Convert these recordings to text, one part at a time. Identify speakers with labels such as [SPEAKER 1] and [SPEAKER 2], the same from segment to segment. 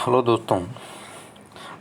[SPEAKER 1] Hello दोस्तों।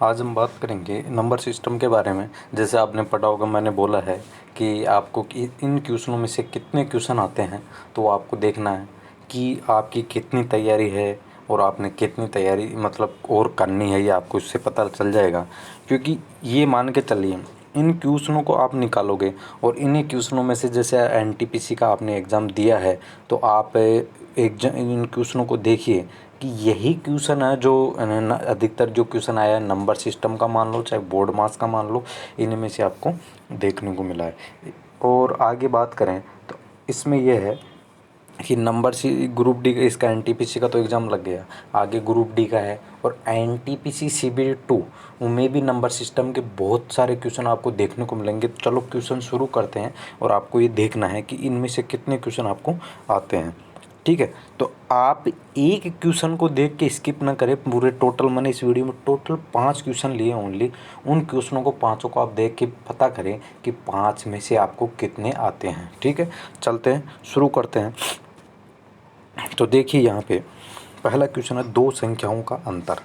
[SPEAKER 1] आज हम बात करेंगे नंबर सिस्टम के बारे में। जैसे आपने पढ़ा होगा, मैंने बोला है कि आपको कि इन क्वेश्चनों में से कितने क्वेश्चन आते हैं, तो आपको देखना है कि आपकी कितनी तैयारी है और आपने कितनी तैयारी मतलब और करनी है, ये आपको इससे पता चल जाएगा। क्योंकि ये मान के चलिए, इन क्वेश्चनों को आप निकालोगे और इन्हीं क्वेश्चनों में से जैसे एनटीपीसी का आपने एग्ज़ाम दिया है, तो आप इन क्वेश्चनों को देखिए कि यही क्वेश्चन है जो अधिकतर जो क्वेश्चन आया है नंबर सिस्टम का मान लो चाहे बोर्ड मास का मान लो, इन्हीं में से आपको देखने को मिला है। और आगे बात करें तो इसमें यह है कि नंबर सी ग्रुप डी का, इसका एनटीपीसी का तो एग्ज़ाम लग गया, आगे ग्रुप डी का है। और एनटीपीसी सीबीडी 2 में भी नंबर सिस्टम के बहुत सारे क्वेश्चन आपको देखने को मिलेंगे। तो चलो क्वेश्चन शुरू करते हैं और आपको ये देखना है कि इनमें से कितने क्वेश्चन आपको आते हैं। ठीक है, तो आप एक क्वेश्चन को देख के स्किप ना करें। पूरे टोटल मैंने इस वीडियो में टोटल 5 क्वेश्चन लिए ओनली। उन क्वेश्चनों को पाँचों को आप देख के पता करें कि 5 में से आपको कितने आते हैं। ठीक है, चलते हैं, शुरू करते हैं। तो देखिए यहाँ पे पहला क्वेश्चन है दो संख्याओं का अंतर।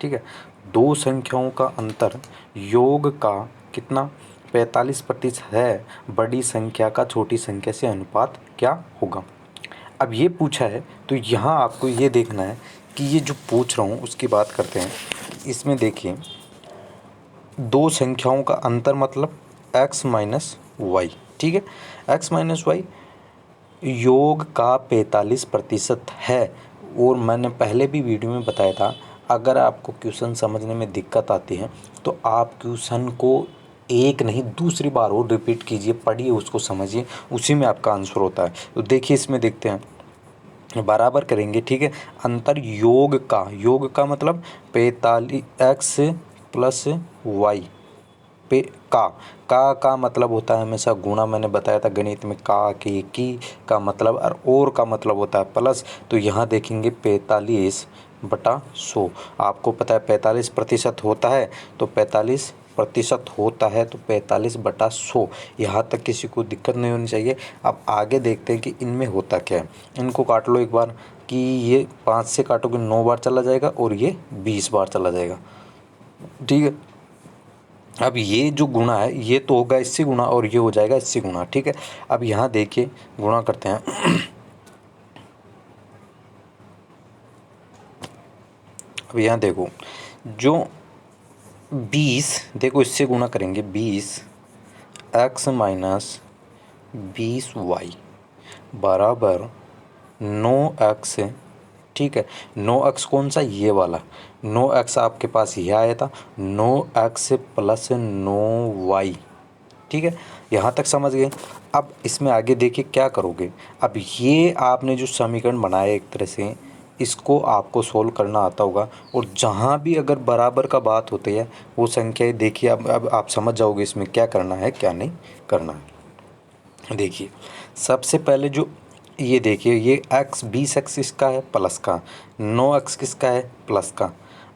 [SPEAKER 1] ठीक है, दो संख्याओं का अंतर योग का कितना 45% है, बड़ी संख्या का छोटी संख्या से अनुपात क्या होगा। अब ये पूछा है तो यहाँ आपको ये देखना है कि ये जो पूछ रहा हूँ उसकी बात करते हैं। इसमें देखिए, दो संख्याओं का अंतर मतलब x माइनस वाई। ठीक है, x माइनस वाई योग का 45% है। और मैंने पहले भी वीडियो में बताया था, अगर आपको क्वेश्चन समझने में दिक्कत आती है तो आप क्वेश्चन को एक नहीं दूसरी बार और रिपीट कीजिए, पढ़िए, उसको समझिए, उसी में आपका आंसर होता है। तो देखिए इसमें देखते हैं, बराबर करेंगे। ठीक है, अंतर योग का मतलब 45x प्लस वाई पे का मतलब होता है हमेशा गुणा। मैंने बताया था गणित में का की का मतलब और का मतलब होता है प्लस। तो यहाँ देखेंगे 45/100। आपको पता है 45% होता है, तो 45% होता है तो 45/100। यहाँ तक किसी को दिक्कत नहीं होनी चाहिए। अब आगे देखते हैं कि इनमें होता क्या है। इनको काट लो एक बार, कि ये 5 से काटोगे 9 बार चला जाएगा और ये 20 बार चला जाएगा। ठीक है, अब ये जो गुणा है ये तो होगा इससे गुणा और ये हो जाएगा इससे गुणा। ठीक है, अब यहाँ देखिए गुणा करते हैं। अब यहाँ देखो, जो 20, देखो इससे गुणा करेंगे 20x माइनस 20y बराबर 9x। ठीक है, 9x कौन सा, ये वाला 9x आपके पास ये आया था, 9x प्लस 9y। ठीक है, यहाँ तक समझ गए। अब इसमें आगे देखिए क्या करोगे। अब ये आपने जो समीकरण बनाया एक तरह से, इसको आपको सोल्व करना आता होगा। और जहाँ भी अगर बराबर का बात होती है वो संख्याएं देखिए, अब आप समझ जाओगे इसमें क्या करना है क्या नहीं करना है। देखिए सबसे पहले जो ये देखिए, ये x 20x इसका है प्लस का, 9x किसका है प्लस का।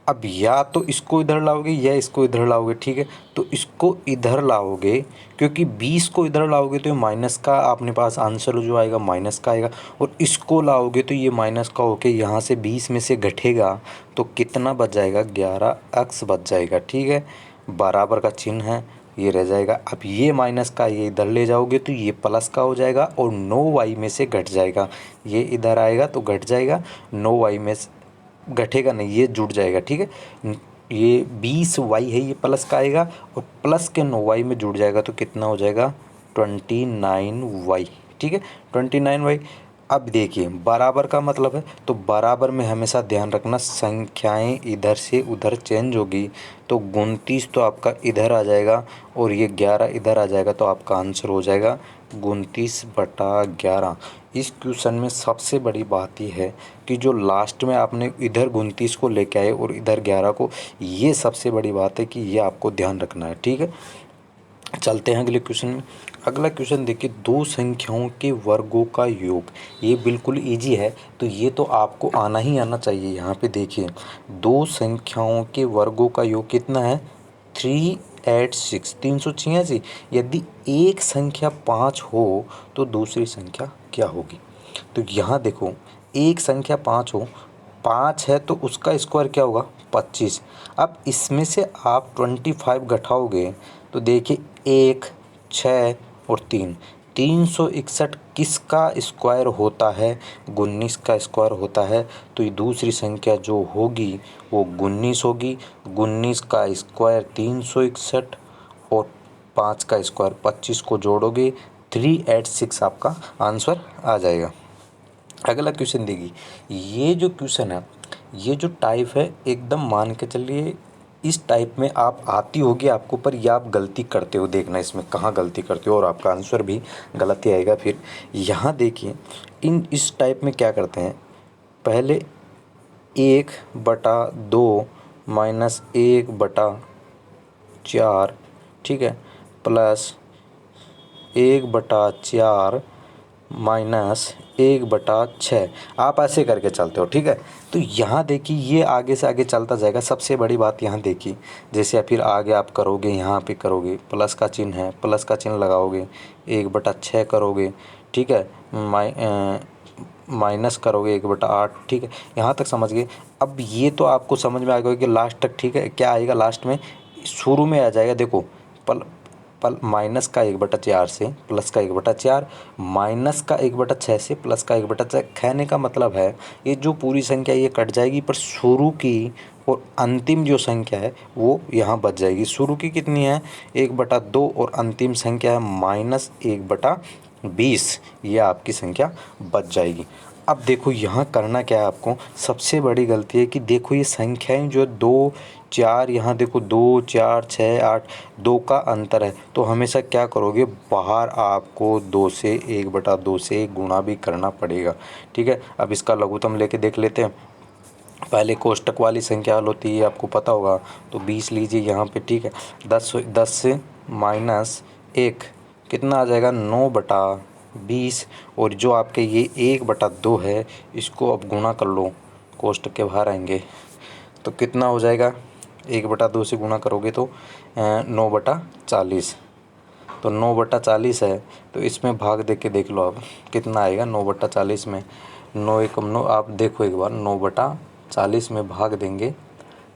[SPEAKER 1] अब या तो इसको इधर लाओगे या इसको इधर लाओगे। ठीक है, तो इसको इधर लाओगे, क्योंकि 20 को इधर लाओगे तो ये माइनस का अपने पास आंसर जो आएगा माइनस का आएगा। और इसको लाओगे तो ये माइनस का होके यहाँ से 20 में से घटेगा तो कितना बच जाएगा, 11x बच जाएगा। ठीक है, बराबर का चिन्ह है, ये रह जाएगा। अब ये माइनस का ये इधर ले जाओगे तो ये प्लस का हो जाएगा और 9y में से घट जाएगा। ये इधर आएगा तो घट जाएगा, 9y में घटेगा नहीं, ये जुड़ जाएगा। ठीक है, ये 20y है, ये प्लस का आएगा और प्लस के 9y में जुड़ जाएगा तो कितना हो जाएगा, 29y। ठीक है, 29y। अब देखिए बराबर का मतलब है, तो बराबर में हमेशा ध्यान रखना संख्याएं इधर से उधर चेंज होगी। तो 29 तो आपका इधर आ जाएगा और ये 11 इधर आ जाएगा, तो आपका आंसर हो जाएगा 29/11। इस क्वेश्चन में सबसे बड़ी बात यह है कि जो लास्ट में आपने इधर 29 को लेके आए और इधर 11 को, ये सबसे बड़ी बात है कि ये आपको ध्यान रखना है। ठीक है, चलते हैं अगले क्वेश्चन में। अगला क्वेश्चन देखिए, दो संख्याओं के वर्गों का योग। ये बिल्कुल इजी है, तो ये तो आपको आना ही आना चाहिए। यहाँ पे देखिए, दो संख्याओं के वर्गों का योग कितना है, 386 386। यदि एक संख्या 5 हो तो दूसरी संख्या क्या होगी। तो यहाँ देखो, एक संख्या 5 हो 5 है तो उसका स्क्वायर क्या होगा 25। अब इसमें से आप 25 घटाओगे तो देखिए 1, 6 और 3, 361 किसका स्क्वायर होता है, 19 का स्क्वायर होता है। तो ये दूसरी संख्या जो होगी वो 19 होगी। 19 का स्क्वायर 361 और 5 का स्क्वायर 25 को जोड़ोगे 386 आपका आंसर आ जाएगा। अगला क्वेश्चन देखिए, ये जो क्वेश्चन है, ये जो टाइप है एकदम मान के चलिए इस टाइप में आप आती होगी आपको, पर ये आप गलती करते हो, देखना इसमें कहाँ गलती करते हो और आपका आंसर भी गलत ही आएगा। फिर यहाँ देखिए इस टाइप में क्या करते हैं, पहले 1/2 माइनस 1/4, ठीक है, प्लस 1/4 माइनस 1/6, आप ऐसे करके चलते हो, ठीक है। तो यहाँ देखिए ये आगे से आगे चलता जाएगा। सबसे बड़ी बात यहाँ देखिए, जैसे फिर आगे आप करोगे, यहाँ पे करोगे, प्लस का चिन्ह है, प्लस का चिन्ह लगाओगे, 1/6 करोगे, ठीक है, माइनस करोगे 1/8, ठीक है, यहाँ तक समझ गए। अब ये तो आपको समझ में आ गया कि लास्ट तक, ठीक है, क्या आएगा लास्ट में, शुरू में आ जाएगा देखो पल पल माइनस का 1/4 से प्लस का 1/4, माइनस का 1/6 से प्लस का 1/6। कहने का मतलब है ये जो पूरी संख्या ये कट जाएगी, पर शुरू की और अंतिम जो संख्या है वो यहाँ बच जाएगी। शुरू की कितनी है 1/2 और अंतिम संख्या है -1/20, ये आपकी संख्या बच जाएगी। अब देखो यहाँ करना क्या है आपको, सबसे बड़ी गलती है कि देखो ये संख्याएं जो 2, 4, यहाँ देखो 2, 4, 6, 8, 2 का अंतर है। तो हमेशा क्या करोगे, बाहर आपको 2 से 1/2 से गुणा भी करना पड़ेगा, ठीक है। अब इसका लघुत्तम लेके देख लेते हैं। पहले कोष्टक वाली संख्या हल होती है, आपको पता होगा, तो 20 लीजिए यहाँ पे, ठीक है। 10 से माइनस 1 कितना आ जाएगा 9/20, और जो आपके ये 1/2 है इसको अब गुणा कर लो, कोष्टक के बाहर आएंगे तो कितना हो जाएगा, 1/2 से गुणा करोगे तो 9/40। तो 9/40 है, तो इसमें भाग दे के देख लो अब कितना आएगा 9/40 में, 9 एकम 9, आप देखो एक बार 9/40 में भाग देंगे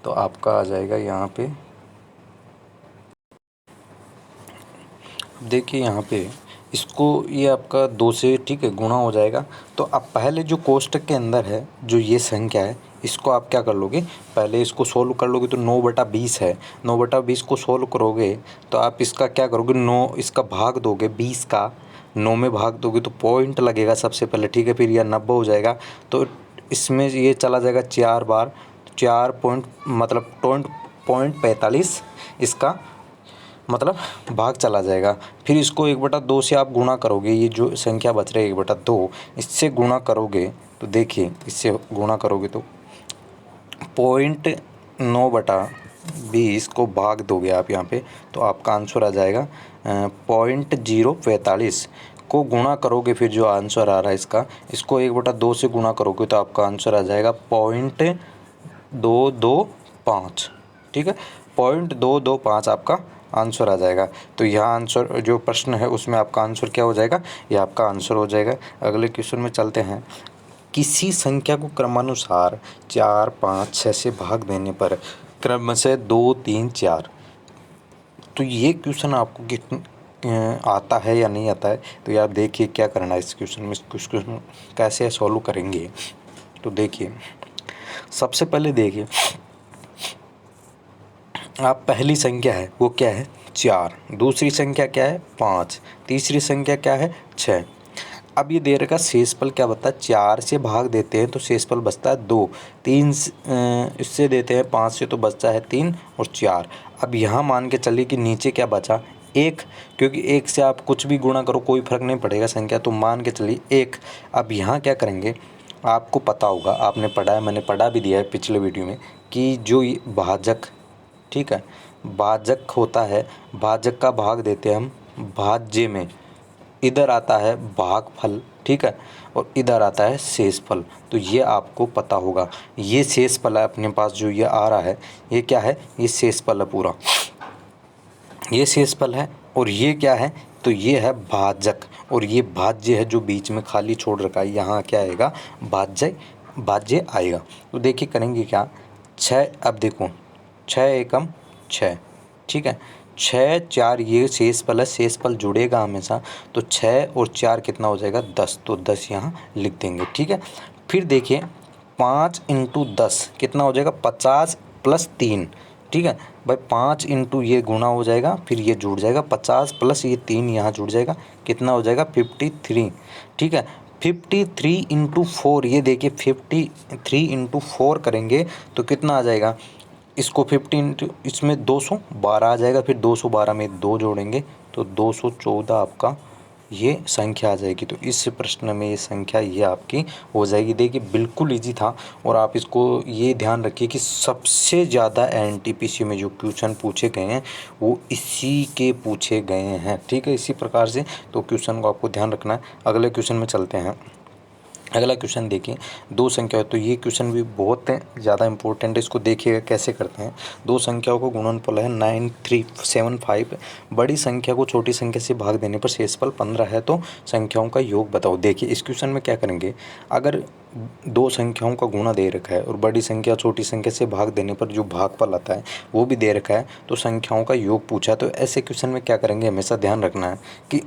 [SPEAKER 1] तो आपका आ जाएगा यहाँ पे, देखिए यहाँ पे इसको ये आपका 2 से, ठीक है, गुणा हो जाएगा। तो अब पहले जो कोष्टक के अंदर है जो ये संख्या है इसको आप क्या कर लोगे, पहले इसको सोल्व कर लोगे तो 9/20 है, 9/20 को सोल्व करोगे तो आप इसका क्या करोगे, 9 इसका भाग दोगे, 20 का 9 में भाग दोगे तो पॉइंट लगेगा सबसे पहले, ठीक है, फिर यह 90 हो जाएगा। तो इसमें ये चला जाएगा 4 बार, 4 पॉइंट मतलब 0.45 इसका मतलब भाग चला जाएगा। फिर इसको 1/2 से आप गुणा करोगे, ये जो संख्या बच रही है 1/2 इससे गुणा करोगे तो देखिए इससे गुणा करोगे तो 0.9/20 को भाग दोगे आप यहाँ पे तो आपका आंसर आ जाएगा 0.045 को गुणा करोगे, फिर जो आंसर आ रहा है इसका, इसको 1/2 से गुणा करोगे तो आपका आंसर आ जाएगा 0.225, ठीक है, 0.225 आपका आंसर आ जाएगा। तो यहाँ आंसर जो प्रश्न है उसमें आपका आंसर क्या हो जाएगा, ये आपका आंसर हो जाएगा। अगले क्वेश्चन में चलते हैं। किसी संख्या को क्रमानुसार 4, 5, 6 से भाग देने पर क्रम से 2, 3, 4, तो ये क्वेश्चन आपको आता है या नहीं आता है, तो यार देखिए क्या करना है इस क्वेश्चन में, इस क्वेश्चन कैसे सॉल्व करेंगे। तो देखिए सबसे पहले देखिए आप पहली संख्या है वो क्या है 4, दूसरी संख्या क्या है 5, तीसरी संख्या क्या है 6। अब ये दे रखा शेषफल क्या बता है, 4 से भाग देते हैं तो शेषफल बचता है 2, 3 इससे देते हैं 5 से तो बचता है 3 और 4। अब यहाँ मान के चलिए कि नीचे क्या बचा 1, क्योंकि 1 से आप कुछ भी गुणा करो कोई फर्क नहीं पड़ेगा संख्या, तो मान के चलिए 1। अब यहाँ क्या करेंगे, आपको पता होगा, आपने पढ़ा है, मैंने पढ़ा भी दिया है पिछले वीडियो में, कि जो ये भाजक, ठीक है, भाजक होता है, भाजक का भाग देते हैं हम भाज्य में, इधर आता है भागफल, ठीक है, और इधर आता है शेषफल। तो ये आपको पता होगा, ये शेषफल है अपने पास जो ये आ रहा है, ये क्या है, ये शेषफल है पूरा, ये शेषफल है। और ये क्या है, तो ये है भाजक, और ये भाज्य है जो बीच में खाली छोड़ रखा है, यहाँ क्या आएगा भाज्य भाज्य आएगा। तो देखिए करेंगे क्या, 6, अब देखो 6 एकम 6, ठीक है, 6 4 ये शेष फल जुड़ेगा हमेशा, तो 6 और 4 कितना हो जाएगा 10, तो 10 यहाँ लिख देंगे, ठीक है। फिर देखिए 5 इंटू 10 कितना हो जाएगा 50 प्लस 3, ठीक है भाई, 5 इंटू ये गुणा हो जाएगा, फिर ये जुड़ जाएगा 50 प्लस ये 3 यहाँ जुड़ जाएगा, कितना हो जाएगा 53, ठीक है। 53 इंटू 4, ये देखिए 53 इंटू 4 करेंगे तो कितना आ जाएगा, इसको 50 इंटू इसमें 212 आ जाएगा, फिर 212 में 2 जोड़ेंगे तो 214 आपका ये संख्या आ जाएगी। तो इस प्रश्न में ये संख्या ये आपकी हो जाएगी। देखिए बिल्कुल इजी था, और आप इसको ये ध्यान रखिए कि सबसे ज़्यादा एनटीपीसी में जो क्वेश्चन पूछे गए हैं वो इसी के पूछे गए हैं, ठीक है, इसी प्रकार से। तो क्वेश्चन को आपको ध्यान रखना है। अगले क्वेश्चन में चलते हैं। अगला क्वेश्चन देखिए, दो संख्या हो, तो ये क्वेश्चन भी बहुत ज़्यादा इंपॉर्टेंट है, इसको देखिएगा कैसे करते हैं। दो संख्याओं को गुणनफल है 9375, बड़ी संख्या को छोटी संख्या से भाग देने पर शेषफल 15 है, तो संख्याओं का योग बताओ। देखिए इस क्वेश्चन में क्या करेंगे, अगर दो संख्याओं का गुणा दे रखा है और बड़ी संख्या छोटी संख्या से भाग देने पर जो भागफल आता है वो भी दे रखा है, तो संख्याओं का योग पूछा है, तो ऐसे क्वेश्चन में क्या करेंगे, हमेशा ध्यान रखना है कि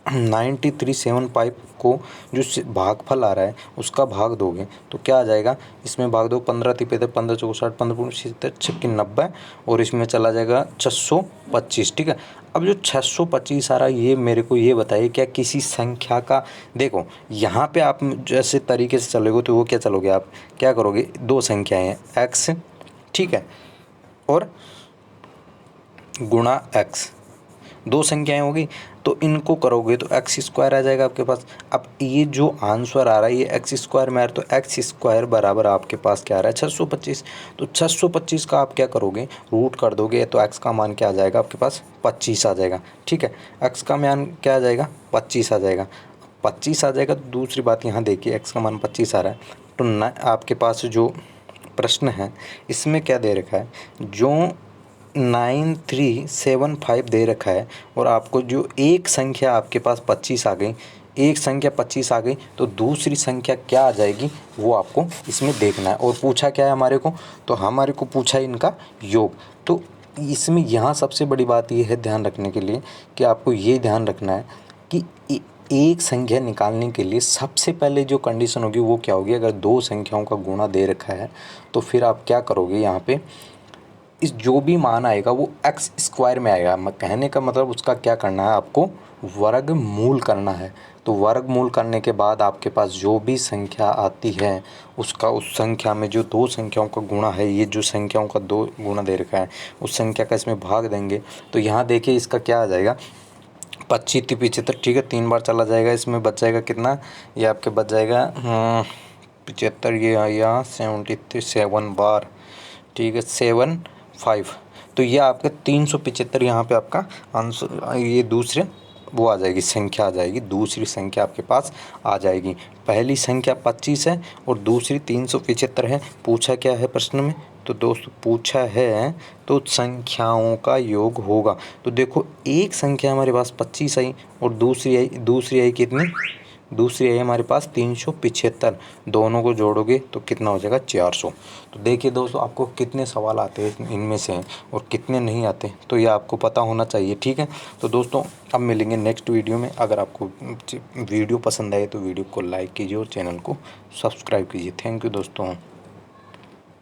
[SPEAKER 1] 9375 को जो भागफल आ रहा है उसका भाग दोगे तो क्या आ जाएगा, इसमें भाग दो 15 तिपे 15 चौको 60, 15 76 छक्की 90, और इसमें चला जाएगा 625, ठीक है। अब जो 625 आ रहा है ये मेरे को ये बताइए, क्या किसी संख्या का, देखो यहाँ पे आप जैसे तरीके से चलोगे तो वो क्या चलोगे, आप क्या करोगे, दो संख्याएं हैं x, ठीक है, और गुणा x, दो संख्याएं होगी तो इनको करोगे तो एक्स स्क्वायर आ जाएगा आपके पास। अब ये जो आंसर आ रहा है ये एक्स स्क्वायर में आ रहा है, तो एक्स स्क्वायर बराबर आपके पास क्या आ रहा है 625, तो 625 का आप क्या करोगे, रूट कर दोगे तो एक्स का मान क्या आ जाएगा आपके पास 25 आ जाएगा, ठीक है। एक्स का मान क्या आ जाएगा 25 आ जाएगा, 25 आ जाएगा। तो दूसरी बात यहाँ देखिए एक्स का मान 25 आ रहा है, तो न आपके पास जो प्रश्न है इसमें क्या दे रखा है, जो 9375 दे रखा है और आपको जो एक संख्या आपके पास 25 आ गई, एक संख्या 25 आ गई, तो दूसरी संख्या क्या आ जाएगी वो आपको इसमें देखना है। और पूछा क्या है हमारे को, तो हमारे को पूछा है इनका योग। तो इसमें यहाँ सबसे बड़ी बात ये है ध्यान रखने के लिए कि आपको ये ध्यान रखना है कि एक संख्या निकालने के लिए सबसे पहले जो कंडीशन होगी वो क्या होगी, अगर दो संख्याओं का गुणा दे रखा है तो फिर आप क्या करोगे, यहाँ पे इस जो भी मान आएगा वो एक्स स्क्वायर में आएगा। कहने का मतलब उसका क्या करना है, आपको वर्गमूल करना है। तो वर्गमूल करने के बाद आपके पास जो भी संख्या आती है उसका उस संख्या में जो दो संख्याओं का गुणा है, ये जो संख्याओं का दो गुणा दे रखा है उस संख्या का इसमें भाग देंगे। तो यहाँ देखिए इसका क्या आ जाएगा 25 75, ठीक है, 3 बार चला जाएगा, इसमें बच जाएगा कितना, ये आपके बच जाएगा 75, ये यहाँ 77 बार, ठीक है 75, तो ये आपका 375 यहाँ पे आपका आंसर, ये दूसरे वो आ जाएगी संख्या आ जाएगी, दूसरी संख्या आपके पास आ जाएगी। पहली संख्या 25 है और दूसरी 375 है। पूछा क्या है प्रश्न में, तो दोस्तों पूछा है तो संख्याओं का योग होगा। तो देखो एक संख्या हमारे पास 25 आई और दूसरी आई कितनी, दूसरी आई हमारे पास 375, दोनों को जोड़ोगे तो कितना हो जाएगा 400। तो देखिए दोस्तों आपको कितने सवाल आते हैं इनमें से और कितने नहीं आते, तो ये आपको पता होना चाहिए, ठीक है। तो दोस्तों अब मिलेंगे नेक्स्ट वीडियो में। अगर आपको वीडियो पसंद आए तो वीडियो को लाइक कीजिए और चैनल को सब्सक्राइब कीजिए। थैंक यू दोस्तों।